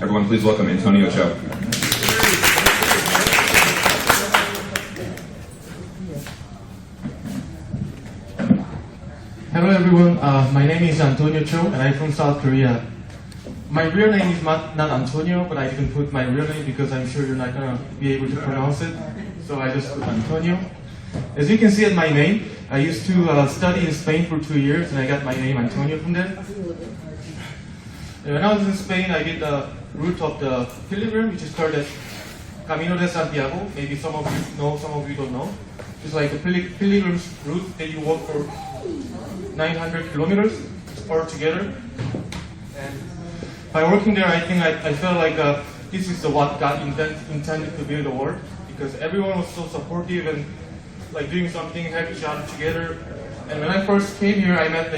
Everyone please welcome Antonio Cho. Hello everyone, my name is Antonio Cho and I'm from South Korea. My real name is not Antonio, but I didn't put my real name because I'm sure you're not going to be able to pronounce it. So I just put Antonio. As you can see at my name, I used to study in Spain for 2 years and I got my name Antonio from there. And when I was in Spain, I did the route of the pilgrim, which is called the Camino de Santiago. Maybe some of you know, some of you don't know. It's like a pilgrim's route that you walk for 900 kilometers all together. And by working there, I think I felt like this is what God intended to build the world, because everyone was so supportive and like doing something, help each other together. And when I first came here, I met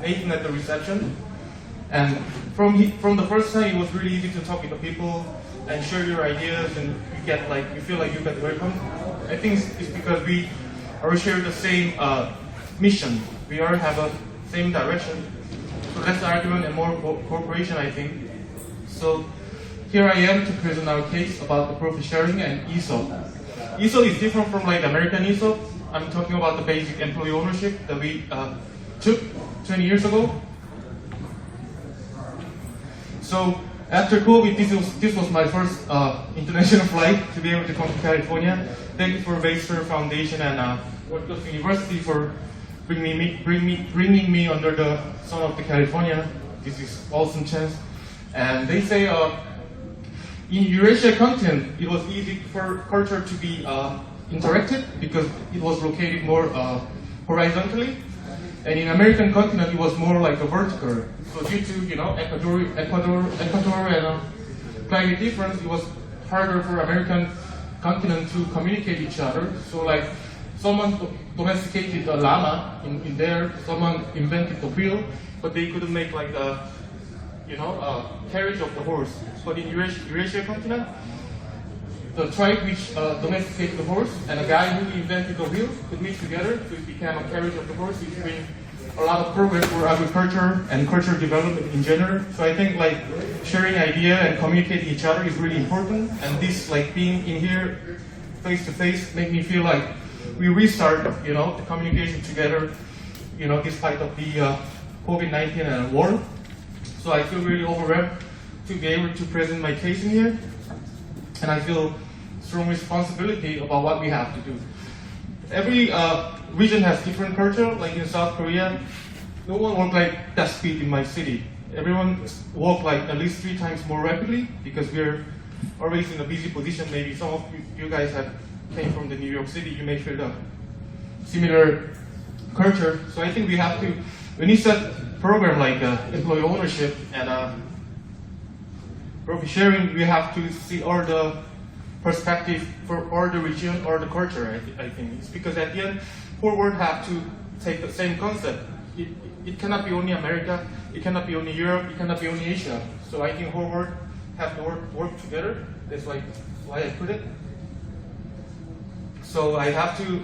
Nathan at the reception. And from the first time, it was really easy to talk with the people and share your ideas, and you feel like you get welcome. I think it's because we all share the same mission. We all have a same direction. So less argument and more cooperation, I think. So here I am to present our case about the profit sharing and ESOP. ESOP is different from like American ESOP. I'm talking about the basic employee ownership that we took 20 years ago. So after COVID, this was my first international flight to be able to come to California. Thank you for Beyster Foundation and Rutgers University for bringing me under the sun of the California. This is awesome chance. And they say in Eurasia continent, it was easy for culture to be interacted because it was located more horizontally. And in American continent, it was more like a vertical. So due to Ecuador and climate difference, it was harder for American continent to communicate each other. So like someone domesticated a llama in there, someone invented the wheel, but they couldn't make like a carriage of the horse. But in Eurasia continent, the tribe which domesticated the horse and a guy who invented the wheel could meet together, so it became a carriage of the horse, which brings a lot of progress for agriculture and cultural development in general. So I think like sharing idea and communicating each other is really important. And this like being in here face to face make me feel like we restart the communication together, despite of the COVID-19 and war. So I feel really overwhelmed to be able to present my case in here. And I feel strong responsibility about what we have to do. Every region has different culture. Like in South Korea, no one works like that speed in my city. Everyone walks like at least 3 times more rapidly because we're always in a busy position. Maybe some of you guys came from the New York City. You may feel the similar culture. So I think when you set program like employee ownership and profit sharing, we have to see all the perspective for all the region or the culture, I think. It's because at the end, whole world have to take the same concept. It cannot be only America, it cannot be only Europe, it cannot be only Asia. So I think whole world have to work together. That's why I put it. So I have to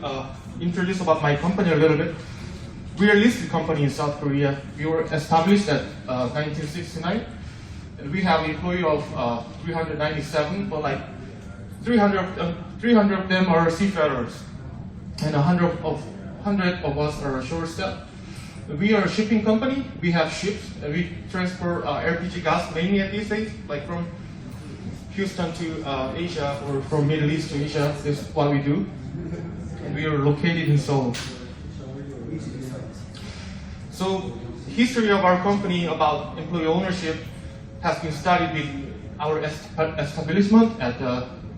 introduce about my company a little bit. We are a listed company in South Korea. We were established at 1969. And we have an employee of 397, but like 300 of them are seafarers, and 100 of us are shore staff. We are a shipping company. We have ships, and we transport LPG gas mainly at these days, like from Houston to Asia or from Middle East to Asia. This is what we do, and we are located in Seoul. So, history of our company about employee ownership has been studied with our establishment at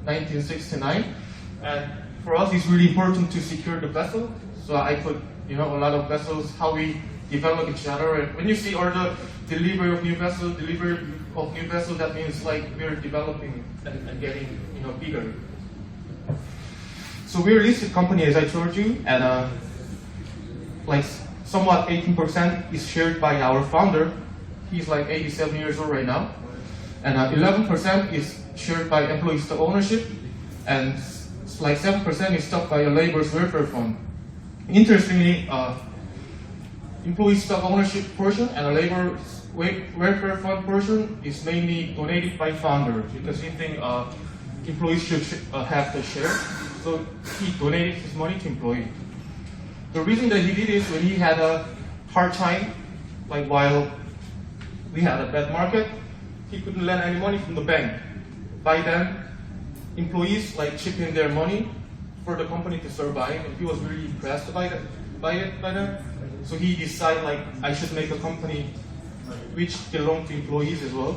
1969, and for us it's really important to secure the vessel. So I put a lot of vessels, how we develop each other, and when you see all the delivery of new vessels, that means like we're developing and getting bigger. So we're a listed company, as I told you, and like somewhat 18% is shared by our founder. He's like 87 years old right now. And 11% is shared by employee stock ownership, and like 7% is stocked by a labor's welfare fund. Interestingly, employee stock ownership portion and a labor welfare fund portion is mainly donated by founder because he thinks employees should have the share. So he donated his money to employees. The reason that he did it when he had a hard time, like while we had a bad market, he couldn't lend any money from the bank. By then, employees like chip in their money for the company to survive, and he was really impressed by them. So he decided like I should make a company which belongs to employees as well,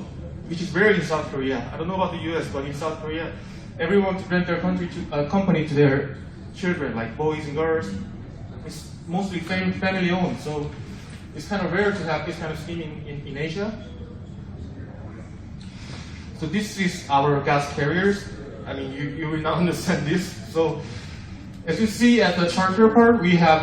which is rare in South Korea. I don't know about the US, but in South Korea, everyone to rent their company to their children, like boys and girls. It's mostly family owned, so it's kind of rare to have this kind of scheme in Asia. So this is our gas carriers. I mean, you will not understand this. So as you see at the charter part, we have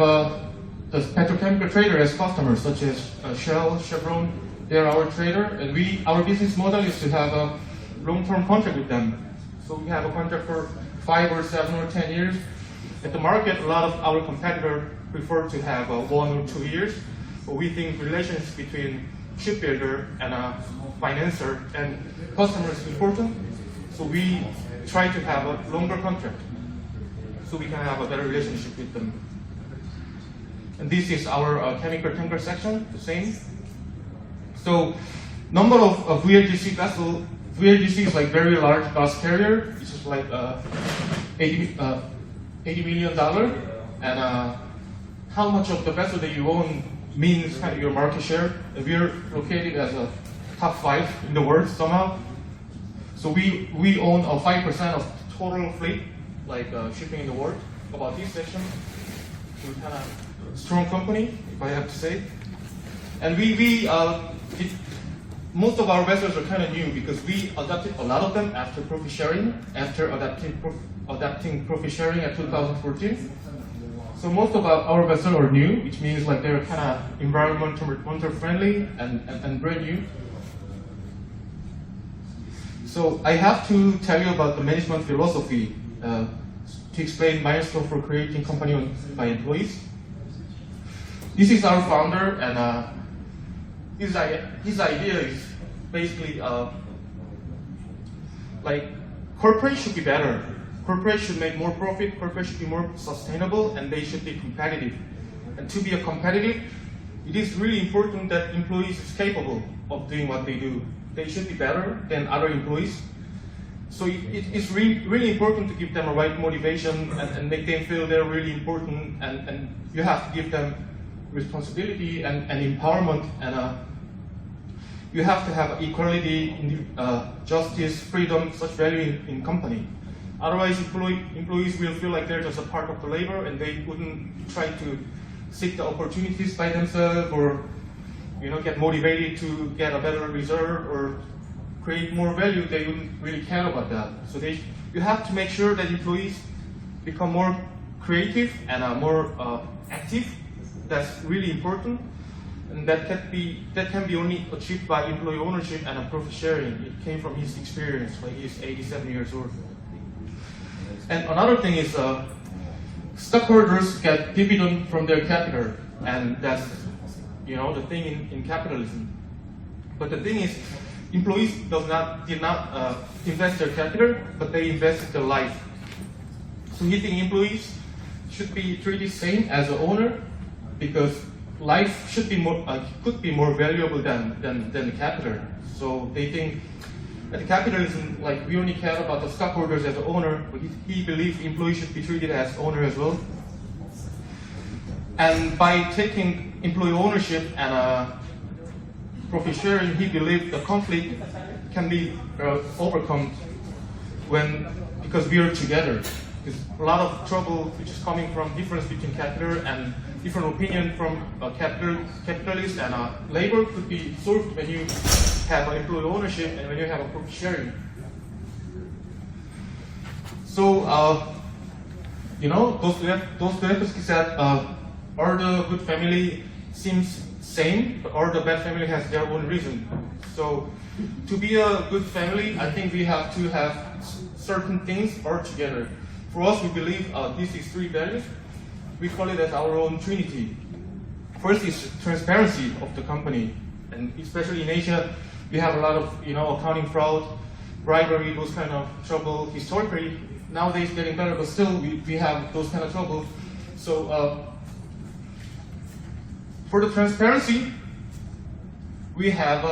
the petrochemical trader as customers, such as Shell, Chevron. They're our trader, and our business model is to have a long-term contract with them. So we have a contract for 5 or 7 or 10 years. At the market, a lot of our competitors prefer to have 1 or 2 years. But we think relations between shipbuilder and a financer and customer is important. So we try to have a longer contract so we can have a better relationship with them. And this is our chemical tanker section, the same. So number of VLGC vessel, VLGC is like very large gas carrier, which is like $80 million. And how much of the vessel that you own means kind of your market share. We are located as a top 5 in the world somehow. So we own 5% of total fleet, like shipping in the world. About this section, we're kind of strong company, if I have to say. And most of our vessels are kind of new because we adopted a lot of them after profit sharing, after adapting profit sharing at 2014. So most of our vessels are new, which means like they're kind of environmental friendly and brand new. So I have to tell you about the management philosophy to explain milestone for creating company owned by employees. This is our founder, and his idea is basically like corporate should be better. Corporate should make more profit, corporate should be more sustainable, and they should be competitive. And to be competitive, it is really important that employees is capable of doing what they do. They should be better than other employees. So it's really important to give them a right motivation and make them feel they're really important, and you have to give them responsibility and empowerment, and you have to have equality, justice, freedom, such value in company. Otherwise, employees will feel like they're just a part of the labor, and they wouldn't try to seek the opportunities by themselves, or get motivated to get a better result or create more value. They wouldn't really care about that. So you have to make sure that employees become more creative and more active. That's really important, and that can be only achieved by employee ownership and profit sharing. It came from his experience, like he's 87 years old. And another thing is stockholders get dividend from their capital, and that's the thing in capitalism. But the thing is, employees did not invest their capital, but they invested their life. So he thinks employees should be treated same as an owner, because life should be could be more valuable than the capital. So they think that capitalism, like we only care about the stockholders as the owner, but he believes employees should be treated as owner as well. And by taking employee ownership and profit sharing, he believed the conflict can be overcome because we are together. Because a lot of trouble which is coming from difference between capital and different opinion from capitalists and labor could be solved when you have employee ownership and when you have a profit sharing. So, Dostoevsky said, all the good family seems same, but all the bad family has their own reason. So, to be a good family, I think we have to have certain things all together. For us, we believe this is 3 values. We call it as our own Trinity. first is transparency of the company, and especially in Asia, we have a lot of accounting fraud, bribery, those kind of trouble. Historically, nowadays getting better, but still we have those kind of trouble. So for the transparency, we have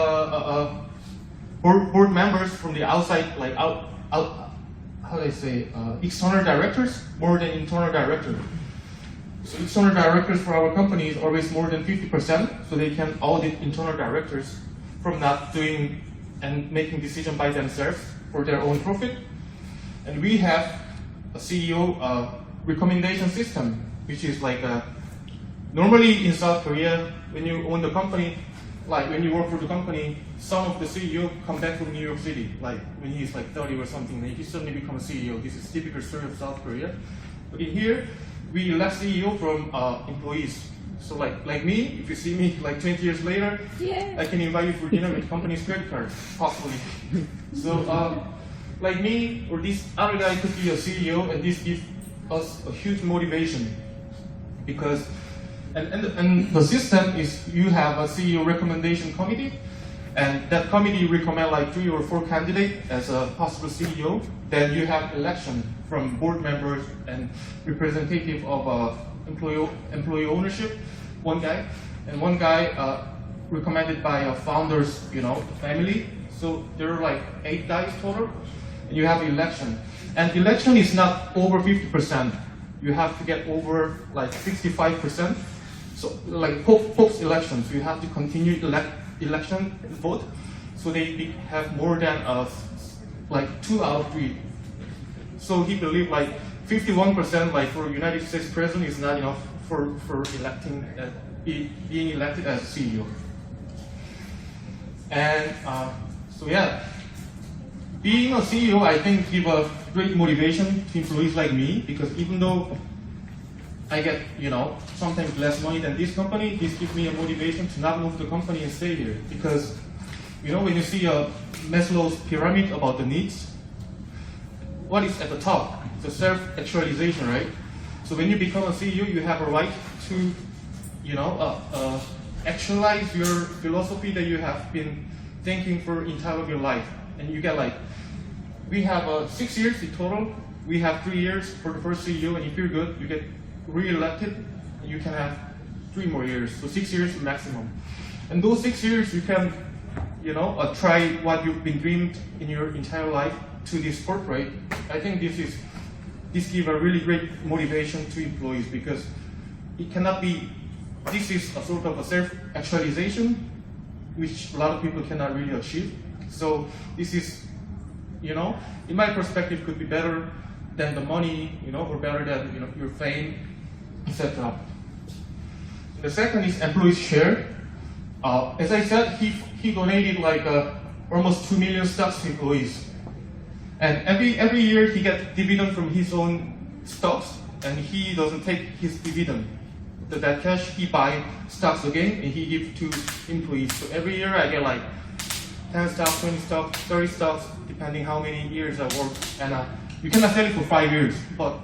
board members from the outside, like how do I say, external directors more than internal directors. So external directors for our company is always more than 50%, so they can audit internal directors from not doing and making decisions by themselves for their own profit. And we have a CEO recommendation system, which is like normally in South Korea, when you own the company, like when you work for the company, some of the CEO come back from New York City, like when he's like 30 or something, then he suddenly becomes a CEO. This is typical story of South Korea. But in here, we elect CEO from employees. So like me, if you see me like 20 years later, I can invite you for dinner with company's credit card, possibly. So like me or this other guy could be a CEO, and this gives us a huge motivation because and the system is you have a CEO recommendation committee, and that committee recommend like 3 or 4 candidates as a possible CEO. Then you have election from board members and representative of employee ownership, one guy, and one guy recommended by a founder's family. So there are like 8 guys total, and you have election. And election is not over 50%. You have to get over like 65%. So like Pope's elections, you have to continue election vote, so they have more than like 2 out of 3. So he believed like 51% like for United States president is not enough for electing being elected as CEO. And so yeah, being a CEO I think give a great motivation to employees like me, because even though I get sometimes less money than this company, this gives me a motivation to not move the company and stay here. Because when you see a Maslow's pyramid about the needs, what is at the top? The self-actualization, right? So when you become a CEO, you have a right to actualize your philosophy that you have been thinking for entire of your life. And you get like, we have 6 years in total. We have 3 years for the first CEO, and if you're good, you get re-elected, and you can have 3 more years, so 6 years maximum. And those 6 years you can, try what you've been dreamed in your entire life to this sport, right? I think this gives a really great motivation to employees, because it cannot be. This is a sort of a self-actualization, which a lot of people cannot really achieve. So this is, in my perspective, could be better than the money, or better than your fame, etc. The second is employees share. As I said, he donated like almost 2 million stocks to employees, and every year he gets dividend from his own stocks, and he doesn't take his dividend. That cash he buy stocks again, and he give to employees. So every year I get like 10 stocks, 20 stocks, 30 stocks, depending how many years I work, and you cannot sell it for 5 years, but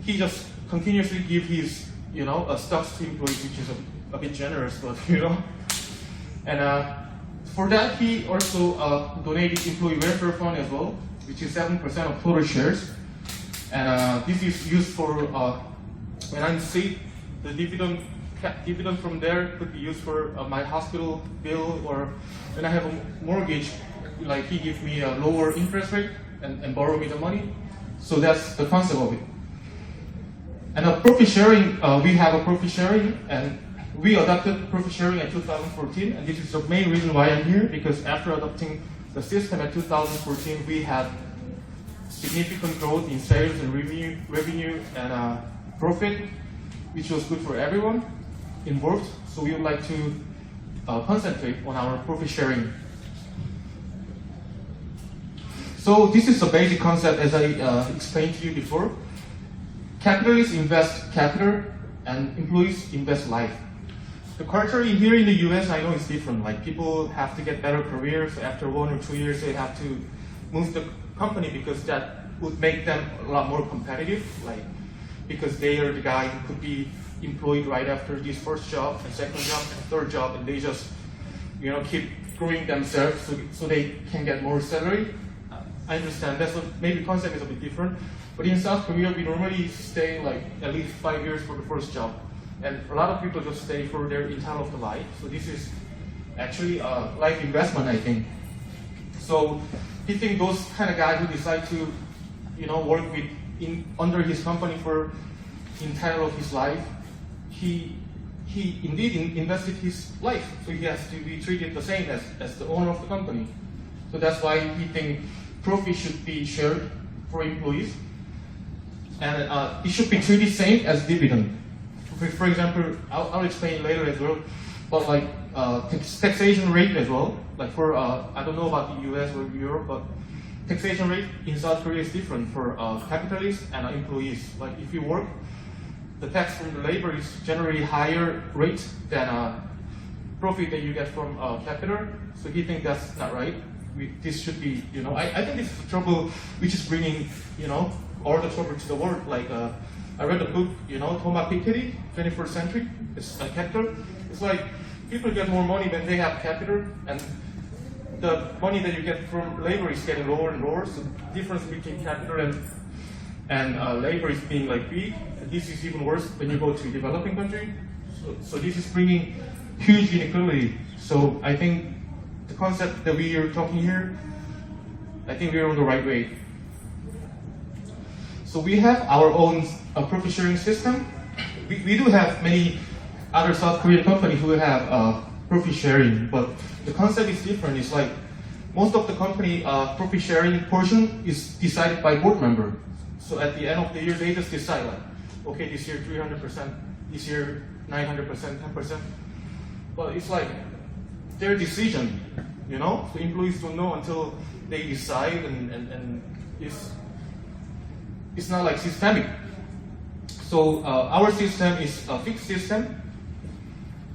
he just continuously give his, stocks to employees, which is a bit generous, but And for that, he also donated employee welfare fund as well, which is 7% of total shares. And this is used for when I'm sick, the dividend from there could be used for my hospital bill, or when I have a mortgage, like he gives me a lower interest rate and borrow me the money. So that's the concept of it. And profit sharing, we have a profit sharing, and we adopted profit sharing in 2014, and this is the main reason why I'm here, because after adopting the system in 2014, we had significant growth in sales and revenue and profit, which was good for everyone involved. So we would like to concentrate on our profit sharing. So this is the basic concept as I explained to you before. Capitalists invest capital and employees invest life. The culture here in the US, I know it's different. Like people have to get better careers. After 1 or 2 years, they have to move the company because that would make them a lot more competitive. Like because they are the guy who could be employed right after this first job and second job and third job, and they just, keep growing themselves so they can get more salary. I understand that, so maybe concept is a bit different. But in South Korea, we normally stay like at least 5 years for the first job. And a lot of people just stay for their entire of the life. So this is actually a life investment, I think. So I think those kind of guys who decide to, work under his company for the entire of his life, he indeed invested his life. So he has to be treated the same as the owner of the company. So that's why we think profit should be shared for employees. And it should be treated same as dividend. For example, I'll explain later as well, but like taxation rate as well. Like for, I don't know about the US or Europe, but taxation rate in South Korea is different for capitalists and employees. Like if you work, the tax from the labor is generally higher rate than profit that you get from capital. So he thinks that's not right. This should be, I think this is the trouble which is bringing, all the trouble to the world. Like I read a book, Thomas Piketty, 21st Century, it's capital. It's like people get more money when they have capital, and the money that you get from labor is getting lower and lower. So the difference between capital and labor is being like big. And this is even worse when you go to a developing country. So this is bringing huge inequality. So I think the concept that we are talking here, I think we're on the right way. So we have our own profit sharing system. We do have many other South Korean companies who have profit sharing, but the concept is different. It's like most of the company profit sharing portion is decided by board member. So at the end of the year, they just decide like, okay, this year 300%, this year 900%, 10%. But it's like their decision, So employees don't know until they decide, and it's not like systemic. So our system is a fixed system.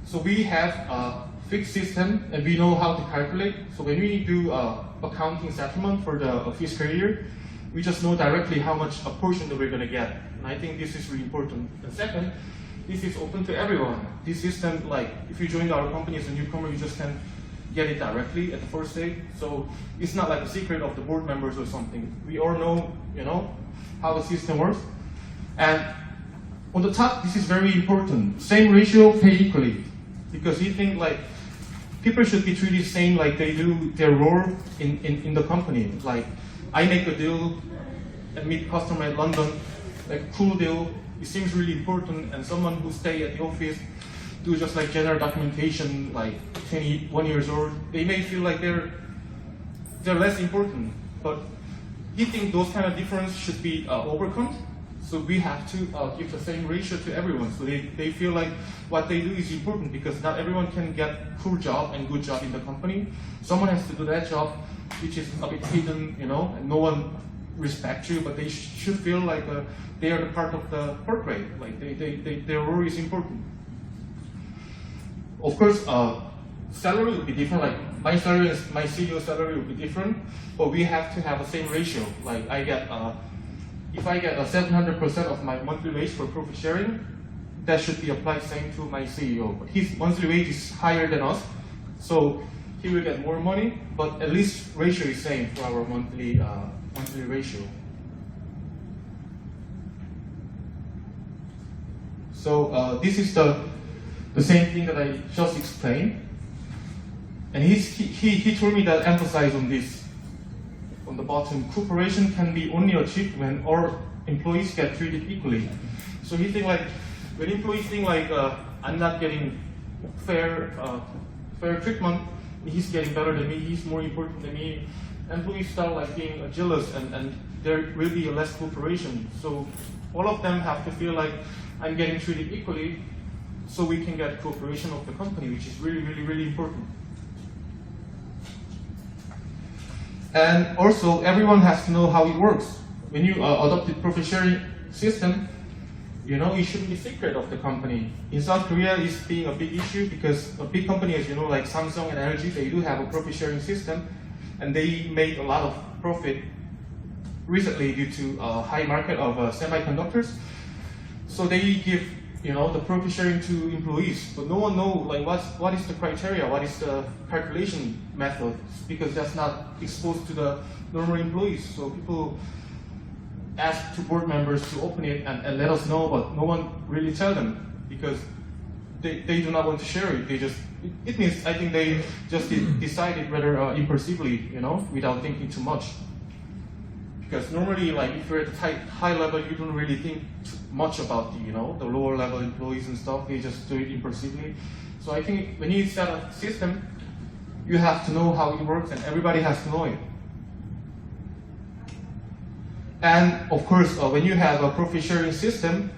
So we have a fixed system, and we know how to calculate. So when we do accounting settlement for the fiscal year, we just know directly how much a portion that we're going to get. And I think this is really important. And second, this is open to everyone. This system, like if you join our company as a newcomer, you just can get it directly at the first day. So it's not like a secret of the board members or something. We all know, how the system works. And on the top, this is very important. Same ratio, pay equally. Because we think like people should be treated the same like they do their role in the company. Like I make a deal and meet customer at London, like cool deal. It seems really important, and someone who stay at the office do just like general documentation, like 21 years old, they may feel like they're less important. But we think those kind of difference should be overcome. So we have to give the same ratio to everyone. So they feel like what they do is important, because not everyone can get cool job and good job in the company. Someone has to do that job, which is a bit hidden, and no one respects you, but they should feel like they are the part of the corporate. Like their role is important. Of course, salary will be different. Like my salary and my CEO salary will be different, but we have to have the same ratio. Like if I get 700% of my monthly wage for profit sharing, that should be applied same to my CEO. But his monthly wage is higher than us, so he will get more money, but at least ratio is same for our monthly ratio. So this is the same thing that I just explained, and he told me that emphasize on this. On the bottom, cooperation can be only achieved when all employees get treated equally. So he think like when employees think like I'm not getting fair treatment, he's getting better than me, he's more important than me, employees start like being jealous, and there will be less cooperation. So all of them have to feel like I'm getting treated equally, so we can get cooperation of the company, which is really, really, really important. And also, everyone has to know how it works. When you adopt the profit sharing system, it shouldn't be secret of the company. In South Korea, it's being a big issue because a big company, as you know, like Samsung and LG, they do have a profit sharing system, and they made a lot of profit recently due to a high market of semiconductors. So they give the profit sharing to employees, but no one knows like what is the criteria, what is the calculation method, because that's not exposed to the normal employees. So people ask to board members to open it and let us know, but no one really tell them because they do not want to share it. It means I think they just decided rather impulsively, without thinking too much. Because normally, like if you're at the high level, you don't really think too much about the lower level employees and stuff. They just do it impulsively. So I think when you set a system, you have to know how it works, and everybody has to know it. And of course, when you have a profit sharing system,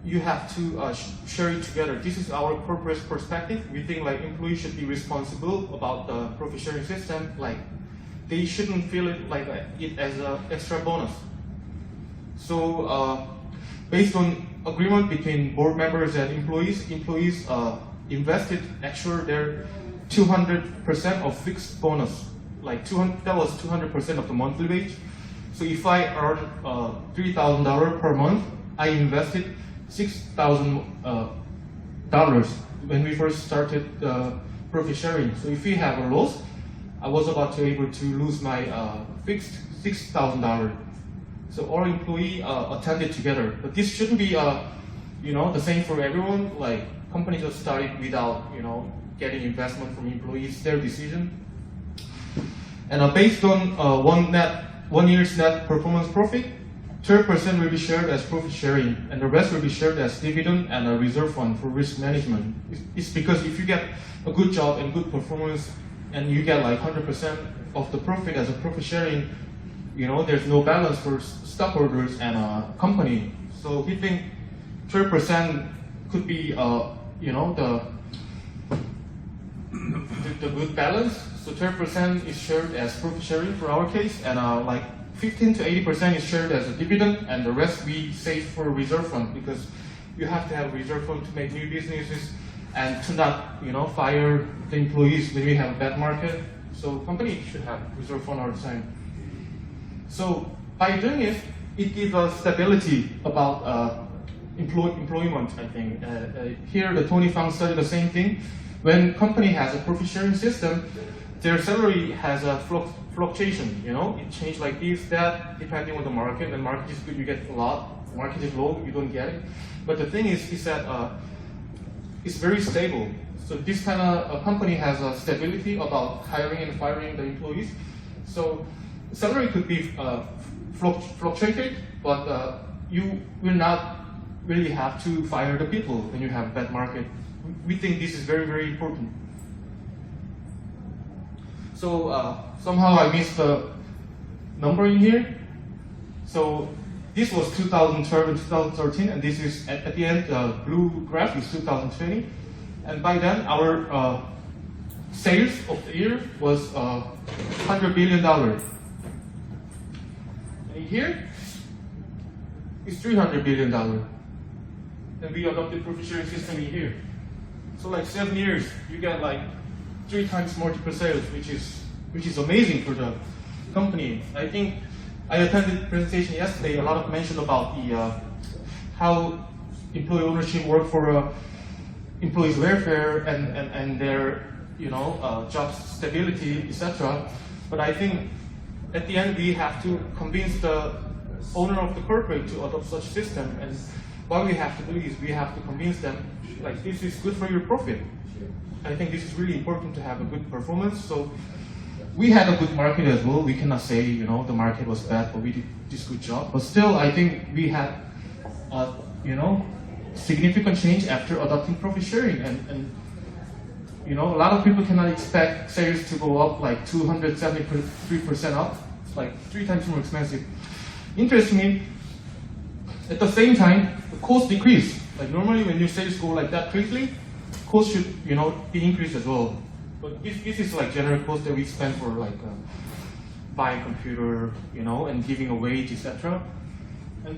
you have to share it together. This is our corporate perspective. We think like employees should be responsible about the profit sharing system. Like they shouldn't feel it like it as an extra bonus. So based on agreement between board members and employees invested actually their 200% of fixed bonus. Like that was 200% of the monthly wage. So if I earn $3,000 per month, I invested $6,000 when we first started profit sharing. So if we have a loss, I was about to able to lose my fixed $6,000. So all employee attended together. But this shouldn't be the same for everyone. Like companies just started without getting investment from employees, their decision. And based on 1 year's net performance profit, 12% will be shared as profit sharing, and the rest will be shared as dividend and a reserve fund for risk management. It's because if you get a good job and good performance, and you get like 100% of the profit as a profit sharing, there's no balance for stockholders and a company. So we think 12% could be, the good balance. So 12% is shared as profit sharing for our case, and like 15 to 80% is shared as a dividend, and the rest we save for reserve fund, because you have to have a reserve fund to make new businesses and to not, fire the employees when we have a bad market. So company should have reserve fund all the time. So by doing it, it gives us stability about employment, I think. Here, the Tony Fang studied the same thing. When company has a profit sharing system, their salary has a fluctuation, it changes like this, that, depending on the market. When market is good, you get a lot. Market is low, you don't get it. But the thing is that it's very stable. So this kind of company has a stability about hiring and firing the employees. So salary could be fluctuated, but you will not really have to fire the people when you have a bad market. We think this is very, very important. So somehow I missed the number in here. So this was 2012 and 2013, and this is at the end, blue graph is 2020. And by then, our sales of the year was $100 billion. And here is $300 billion. And we adopted profit sharing system in here. So like 7 years, you get like 3 times multiple sales, which is amazing for the company. I think I attended the presentation yesterday. A lot of mention about the how employee ownership work for employees' welfare and their job stability, etc. But I think at the end we have to convince the owner of the corporate to adopt such system. And what we have to do is we have to convince them like this is good for your profit. I think this is really important to have a good performance. So we had a good market as well. We cannot say the market was bad, but we did this good job. But still, I think we had significant change after adopting profit sharing, and a lot of people cannot expect sales to go up like 273% up. It's like 3 times more expensive. Interestingly, at the same time, the cost decreased. Like normally when your sales go like that quickly, cost should be increased as well. But this is like general cost that we spend for like buying computer, and giving a wage, etc.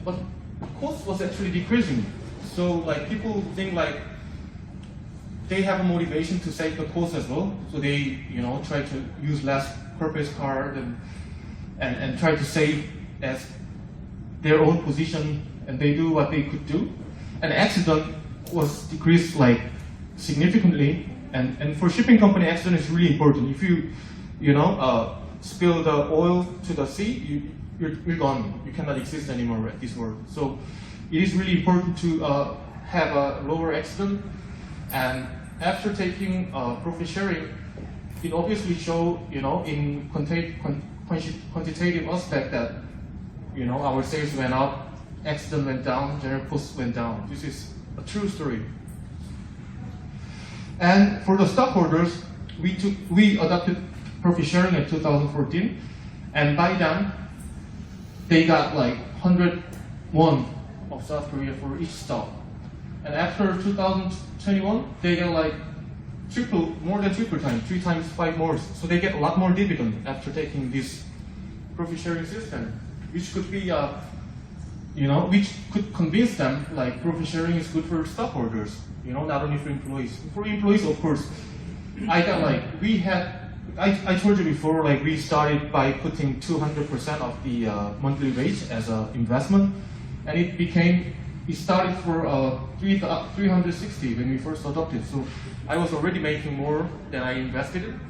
But cost was actually decreasing. So like people think like they have a motivation to save the cost as well. So they try to use less corporate card and try to save as their own position, and they do what they could do. and accident was decreased like significantly. And for shipping company, accident is really important. If you spill the oil to the sea, you're gone. You cannot exist anymore at this world. So it is really important to have a lower accident. And after taking profit sharing, it obviously show in quantitative aspect that our sales went up, accident went down, general costs went down. This is a true story. And for the stockholders, we adopted profit sharing in 2014, and by then they got like 101 of South Korea for each stock. And after 2021, they get like more than triple time, 3 times 5 more. So they get a lot more dividend after taking this profit sharing system, which could be, which could convince them like profit sharing is good for stockholders, not only for employees. For employees, of course, I told you before, like we started by putting 200% of the monthly wage as an investment, and it started for 360 when we first adopted. So I was already making more than I invested in,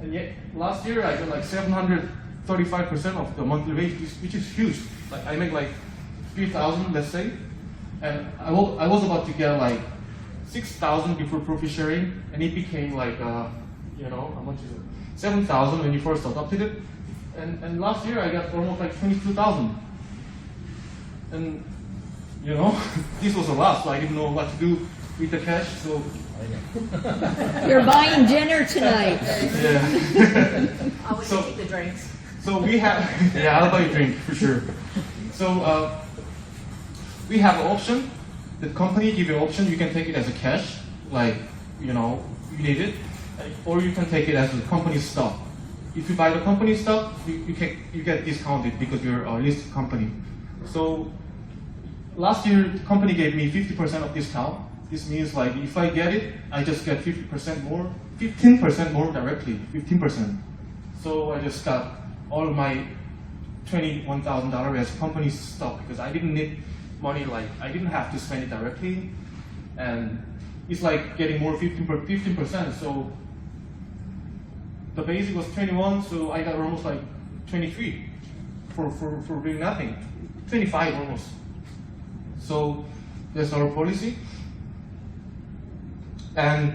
and yet last year I got like 735% of the monthly wage, which is huge. Like I make like 3,000, let's say, and I was about to get like 6,000 before profit sharing, and it became like how much is it? 7,000 when you first adopted it, and last year I got almost like 22,000, and this was a lot, so I didn't know what to do with the cash. So You're buying dinner tonight. yeah. I would take the drinks. So we have I'll buy a drink for sure. So we have an option. The company give you an option. You can take it as a cash, like you need it, or you can take it as a company stock. If you buy the company stock, you get discounted because you're a listed company. So last year, the company gave me 50% of discount. This means like if I get it, I just get 15% more directly, 15%. So I just got all my $21,000 as company stock because I didn't need money, like I didn't have to spend it directly, and it's like getting more 15%. So the basic was 21, so I got almost like 23 for doing nothing, 25 almost. So that's our policy. And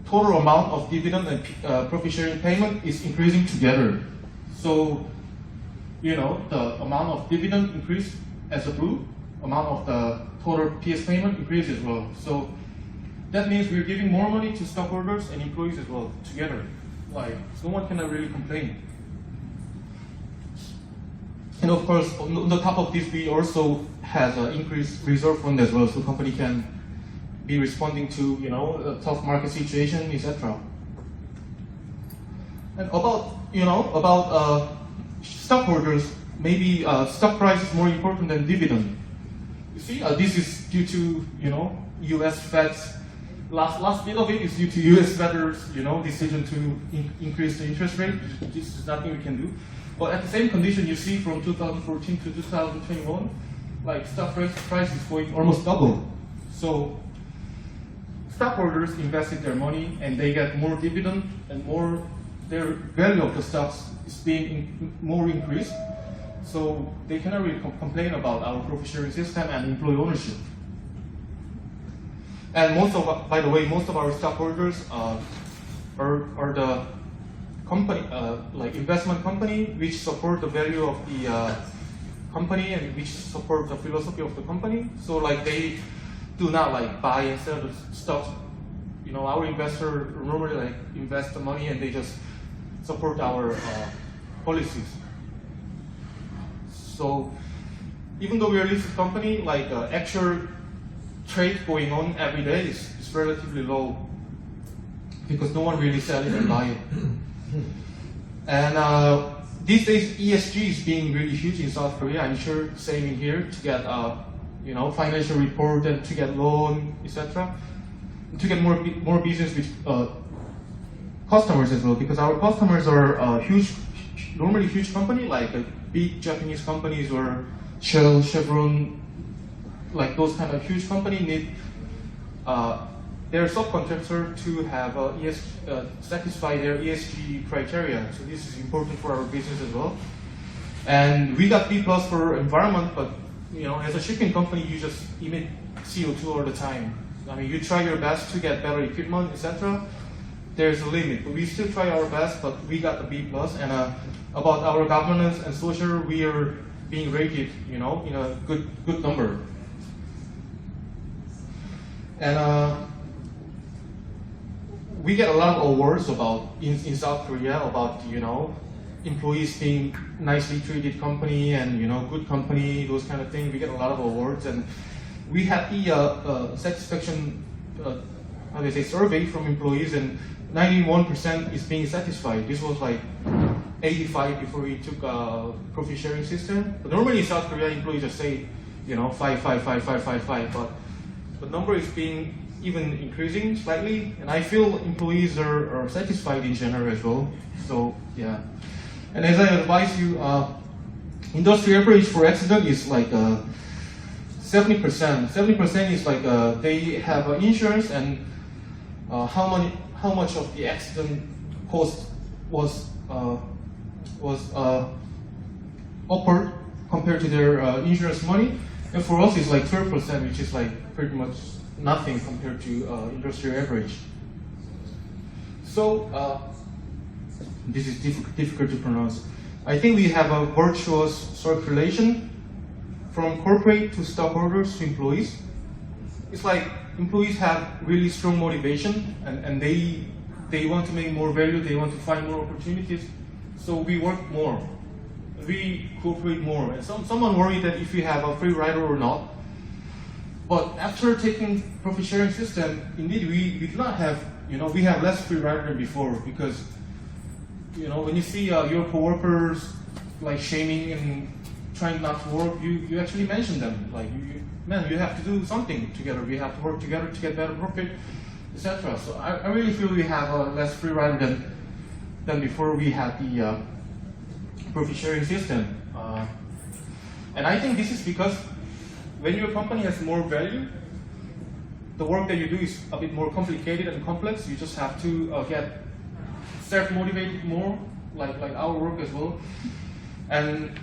total amount of dividend and profit sharing payment is increasing together. So, the amount of dividend increase as a blue, amount of the total PS payment increases as well. So that means we're giving more money to stockholders and employees as well together. Like, no one can really complain. And of course, on the top of this, we also have an increased reserve fund as well, so company can be responding to a tough market situation, etc. And about stockholders, maybe stock price is more important than dividend. You see, this is due to U.S. Fed's last bit of it is due to U.S. Fed's decision to increase the interest rate. This is nothing we can do. But at the same condition, you see from 2014 to 2021, like stock price is going almost double. So stockholders invested their money and they get more dividend and their value of the stocks is being more increased. So they cannot really complain about our profit sharing system and employee ownership. And by the way, most of our stockholders are the company, like investment company, which support the value of the company and which support the philosophy of the company. So like they do not like buy and sell the stocks. Our investor normally like invest the money and they just support our policies. So even though we are a listed company, like actual trade going on every day is relatively low because no one really sell it and buy it. And these days ESG is being really huge in South Korea. I'm sure same in here to get financial report and to get loan, etc. To get more business with customers as well, because our customers are normally huge company like big Japanese companies or Shell, Chevron, like those kind of huge company need their subcontractor to have satisfy their ESG criteria. So this is important for our business as well. And we got B+ for environment, but as a shipping company, you just emit CO2 all the time. I mean, you try your best to get better equipment, etc. There's a limit, but we still try our best. But we got the B+. And about our governance and social, we are being rated, in a good number. And we get a lot of awards about in South Korea about employees being nicely treated company and good company, those kind of things. We get a lot of awards, and we had the satisfaction survey from employees, and 91% is being satisfied. This was like 85 before we took a profit sharing system. But normally in South Korea, employees just say 5, 5, 5, 5, 5, 5, but the number is being even increasing slightly, and I feel employees are satisfied in general as well. So yeah. And as I advise you, industry average for accident is like 70%. 70% is like they have insurance, and how much of the accident cost was upward compared to their insurance money. And for us, it's like 12%, which is like pretty much nothing compared to industry average. So this is difficult to pronounce. I think we have a virtuous circulation from corporate to stockholders to employees. It's like employees have really strong motivation, and they want to make more value, they want to find more opportunities. So we work more, we cooperate more. And someone worried that if we have a free rider or not. But after taking profit sharing system, indeed we do not have, we have less free rider than before, because when you see your coworkers like shaming and trying not to work, you actually mention them. Like, you have to do something together. We have to work together to get better profit, etc. So I really feel we have less free rider than before we had the profit sharing system. And I think this is because when your company has more value, the work that you do is a bit more complicated and complex. You just have to get self-motivated more, like our work as well. And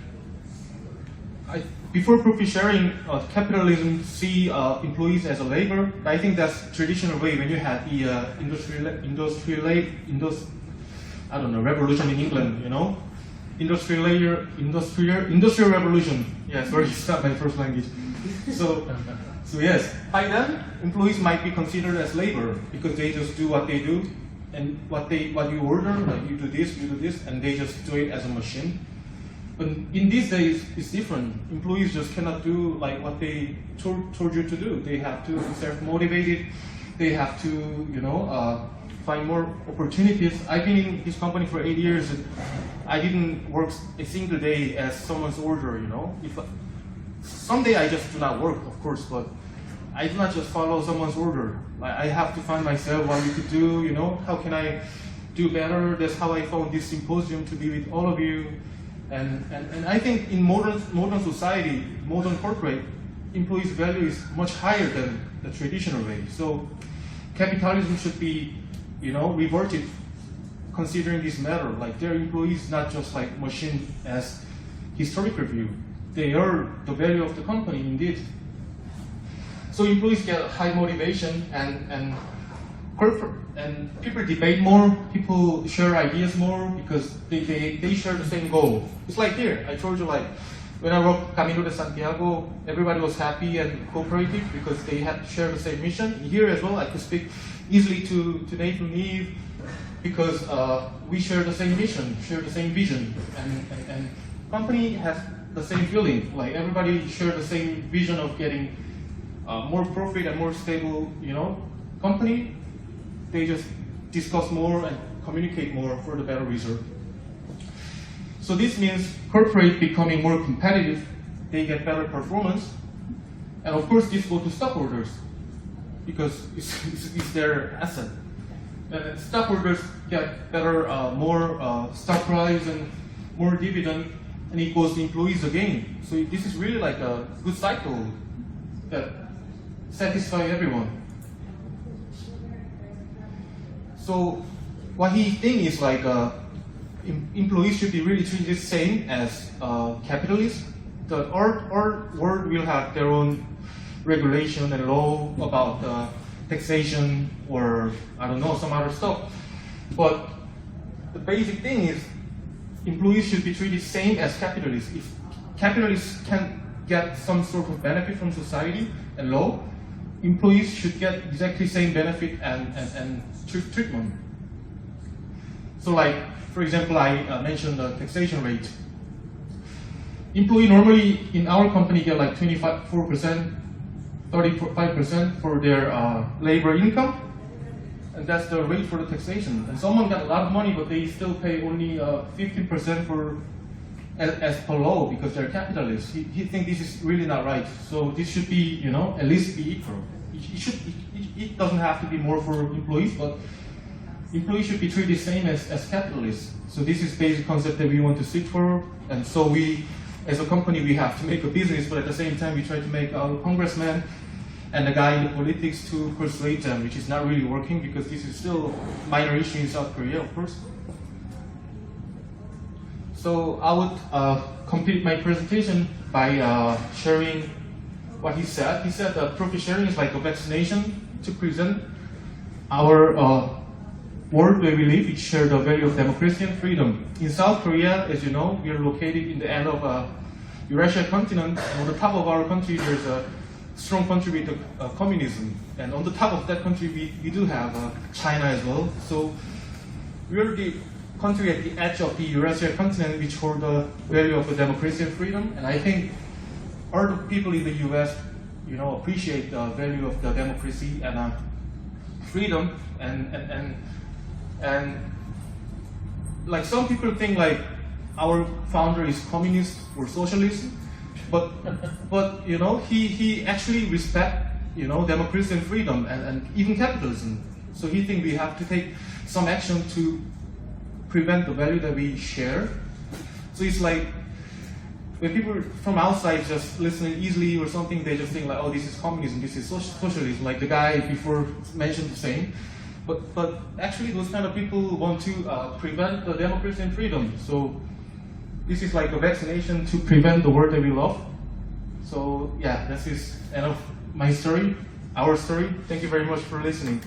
before profit sharing, capitalism see employees as a labor. I think that's traditional way when you had the revolution in England, industrial revolution. Yeah, sorry, it's not my first language. So yes, by then employees might be considered as labor because they just do what they do, and what you order, like you do this, and they just do it as a machine. But in these days, it's different. Employees just cannot do like what they told you to do. They have to be self-motivated. They have to, find more opportunities. I've been in this company for 8 years, and I didn't work a single day as someone's order. If someday I just do not work, of course, but I do not just follow someone's order. I have to find myself what we could do. How can I do better? That's how I found this symposium to be with all of you. And I think in modern society, modern corporate, employees' value is much higher than the traditional way. So capitalism should be, reverted considering this matter. Like their employees not just like machine as historical view. They are the value of the company indeed. So employees get high motivation, and people debate more, people share ideas more because they share the same goal. It's like here, I told you, like when I worked Camino de Santiago, everybody was happy and cooperative because they had to share the same mission. Here as well, I could speak easily to Nathan and Eve because we share the same mission, share the same vision, and company has the same feeling. Like everybody share the same vision of getting more profit and more stable, company. They just discuss more and communicate more for the better result. So this means corporate becoming more competitive, they get better performance, and of course this goes to stockholders because it's their asset. And stockholders get better, more stock price and more dividend, and it goes to employees again. So this is really like a good cycle. that satisfy everyone. So what he thinks is like employees should be really treated the same as capitalists. Our world will have their own regulation and law about taxation or I don't know, some other stuff. But the basic thing is employees should be treated the same as capitalists. If capitalists can get some sort of benefit from society and law, employees should get exactly the same benefit and treatment. So like, for example, I mentioned the taxation rate. Employee normally in our company get like 24%, 35% for their labor income, and that's the rate for the taxation. And someone got a lot of money, but they still pay only 15% for as per law because they're capitalists. He thinks this is really not right. So this should be, at least be equal. It doesn't have to be more for employees, but employees should be treated the same as capitalists. So this is basic concept that we want to seek for. And so we, as a company, we have to make a business, but at the same time, we try to make our congressman and the guy in the politics to persuade them, which is not really working because this is still a minor issue in South Korea, of course. So I would complete my presentation by sharing what he said. He said that profit sharing is like a vaccination to prevent our world where we live, which share the value of democracy and freedom. In South Korea, as you know, we are located in the end of Eurasian continent. And on the top of our country, there's a strong country with communism. And on the top of that country, we do have China as well. So we are the country at the edge of the Eurasian continent, which hold the value of the democracy and freedom. And I think all the people in the US, appreciate the value of the democracy and freedom. And like some people think like our founder is communist or socialist, but he actually respect democracy and freedom and even capitalism. So he think we have to take some action to prevent the value that we share. So it's like when people from outside just listening easily or something, they just think like, oh, this is communism, this is socialism, like the guy before mentioned the same. But actually those kind of people want to prevent the democracy and freedom. So this is like a vaccination to prevent the world that we love. So yeah, this is end of my story, our story. Thank you very much for listening.